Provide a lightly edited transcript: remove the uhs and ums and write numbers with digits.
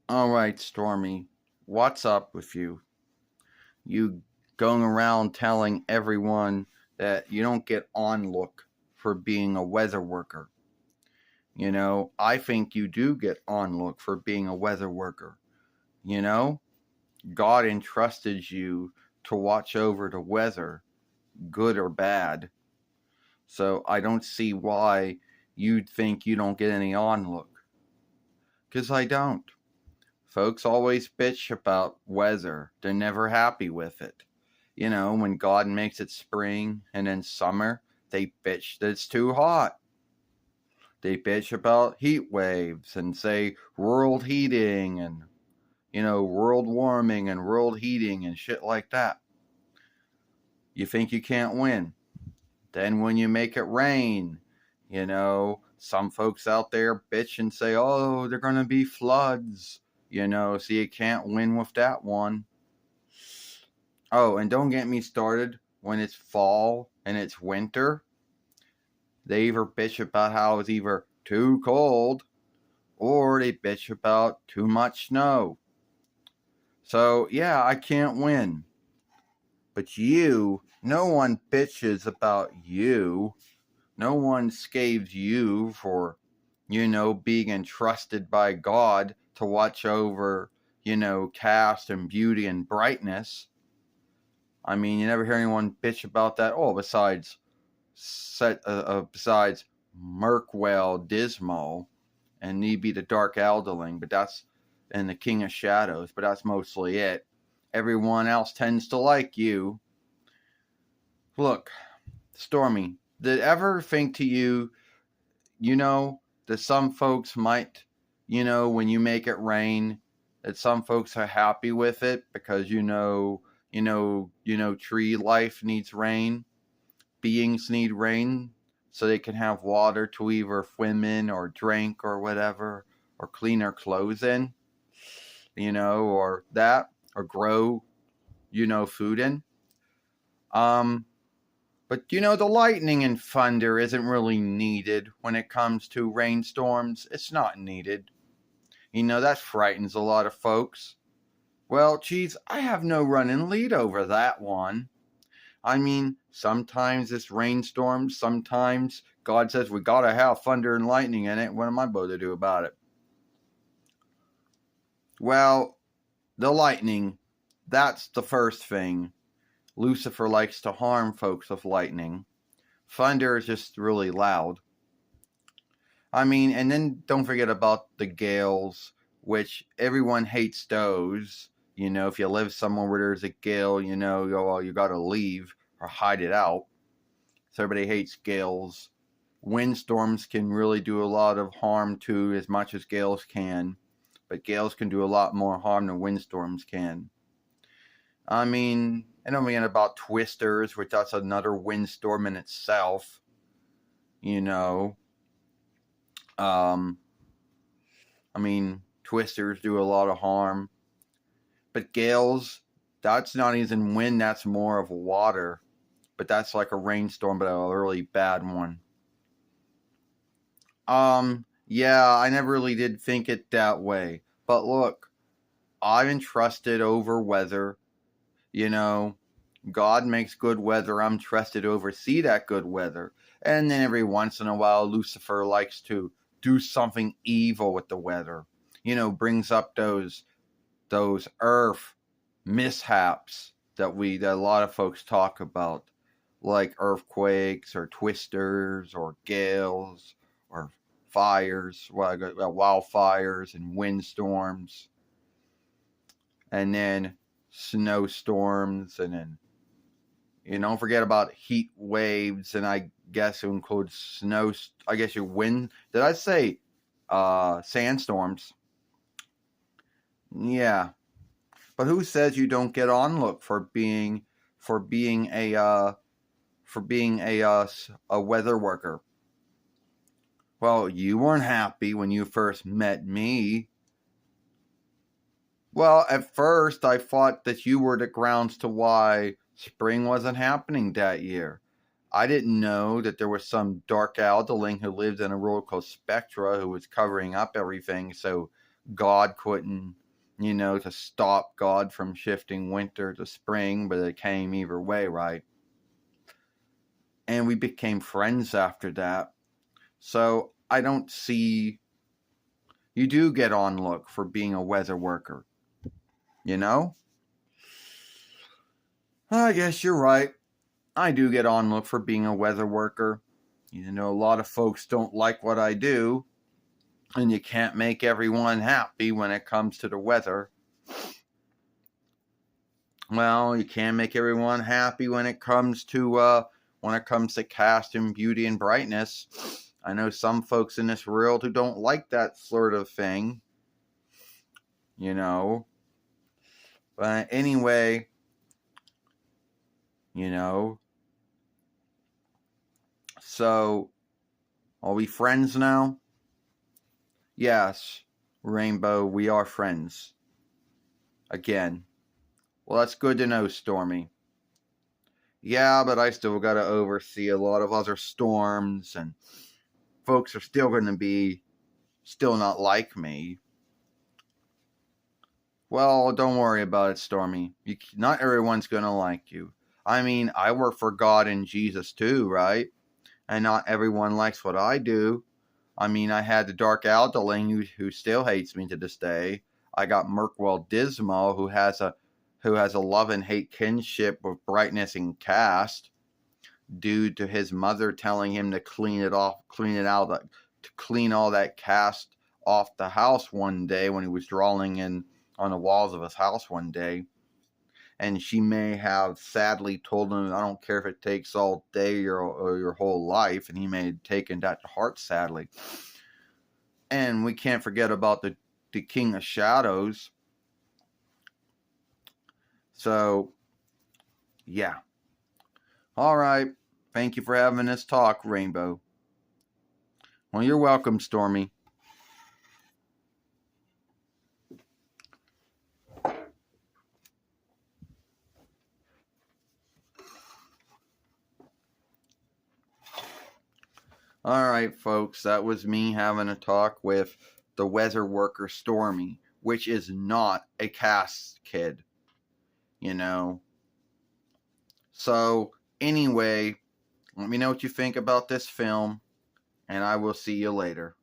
All right, Stormy, what's up with you? You going around telling everyone that you don't get ONLOOK for being a weather worker. I think you do get ONLOOK for being a weather worker. You know, God entrusted you to watch over the weather, good or bad. So I don't see why you'd think you don't get any ONLOOK. Because I don't. Folks always bitch about weather. They're never happy with it. When God makes it spring and then summer, they bitch that it's too hot. They bitch about heat waves and say world heating and, world warming and world heating and shit like that. You think you can't win. Then when you make it rain, some folks out there bitch and say, oh, they're going to be floods. So you can't win with that one. Oh, and don't get me started when it's fall and it's winter. They either bitch about how it's either too cold or they bitch about too much snow. So, yeah, I can't win. But no one bitches about you. No one scaves you for, being entrusted by God to watch over, cast and beauty and brightness. I mean, you never hear anyone bitch about that. Oh, besides Merkwell Dismal and Neeby the Dark Elderling, but that's and the King of Shadows, but that's mostly it. Everyone else tends to like you. Look, Stormy, did ever think to you, that some folks might, when you make it rain, that some folks are happy with it because tree life needs rain. Beings need rain so they can have water to either swim in or drink or whatever, or clean their clothes in, or that, or grow, food in. But the lightning and thunder isn't really needed when it comes to rainstorms. It's not needed. That frightens a lot of folks. Well, geez, I have no running lead over that one. I mean, sometimes it's rainstorms, sometimes God says we gotta have thunder and lightning in it. What am I supposed to do about it? Well, the lightning, that's the first thing. Lucifer likes to harm folks with lightning. Thunder is just really loud. I mean, and then don't forget about the gales, which everyone hates those. If you live somewhere where there's a gale, you gotta leave or hide it out. So everybody hates gales. Windstorms can really do a lot of harm too, as much as gales can. But gales can do a lot more harm than windstorms can. I mean, and I'm thinking about twisters, which that's another windstorm in itself. I mean, twisters do a lot of harm. But gales, that's not even wind, that's more of water. But that's like a rainstorm, but a really bad one. Yeah, I never really did think it that way. But look, I'm entrusted over weather. God makes good weather. I'm trusted to oversee that good weather. And then every once in a while, Lucifer likes to do something evil with the weather. Brings up those earth mishaps that a lot of folks talk about, like earthquakes or twisters or gales or fires, wildfires and windstorms, and then snowstorms, and then don't forget about heat waves, and I guess it includes snow. I guess your wind. Did I say sandstorms? Yeah, but who says you don't get ONLOOK for being a weather worker? Well, you weren't happy when you first met me. Well, at first I thought that you were the grounds to why spring wasn't happening that year. I didn't know that there was some dark elderling who lived in a world called Spectra who was covering up everything so God couldn't, to stop God from shifting winter to spring, but it came either way, right? And we became friends after that. So I don't see. You do get ONLOOK for being a weather worker, you know? I guess you're right. I do get ONLOOK for being a weather worker. A lot of folks don't like what I do, and you can't make everyone happy when it comes to the weather. Well, you can make everyone happy when it comes to cast and beauty and brightness. I know some folks in this world who don't like that sort of thing. But anyway, so are we friends now? Yes, Rainbow, we are friends. Again. Well, that's good to know, Stormy. Yeah, but I still got to oversee a lot of other storms, and folks are still going to be still not like me. Well, don't worry about it, Stormy. Not everyone's going to like you. I mean, I work for God and Jesus too, right? And not everyone likes what I do. I mean, I had the Dark Aldeling who still hates me to this day. I got Merkwell Dismal who has a love and hate kinship with Brightness and Cast, due to his mother telling him to clean all that cast off the house one day when he was drawing on the walls of his house one day. And she may have sadly told him, I don't care if it takes all day or your whole life, and he may have taken that to heart, sadly. And we can't forget about the King of Shadows. So, yeah. All right. Thank you for having this talk, Rainbow. Well, you're welcome, Stormy. All right, folks, that was me having a talk with the weather worker Stormy, which is not a cast kid, So, anyway, let me know what you think about this film, and I will see you later.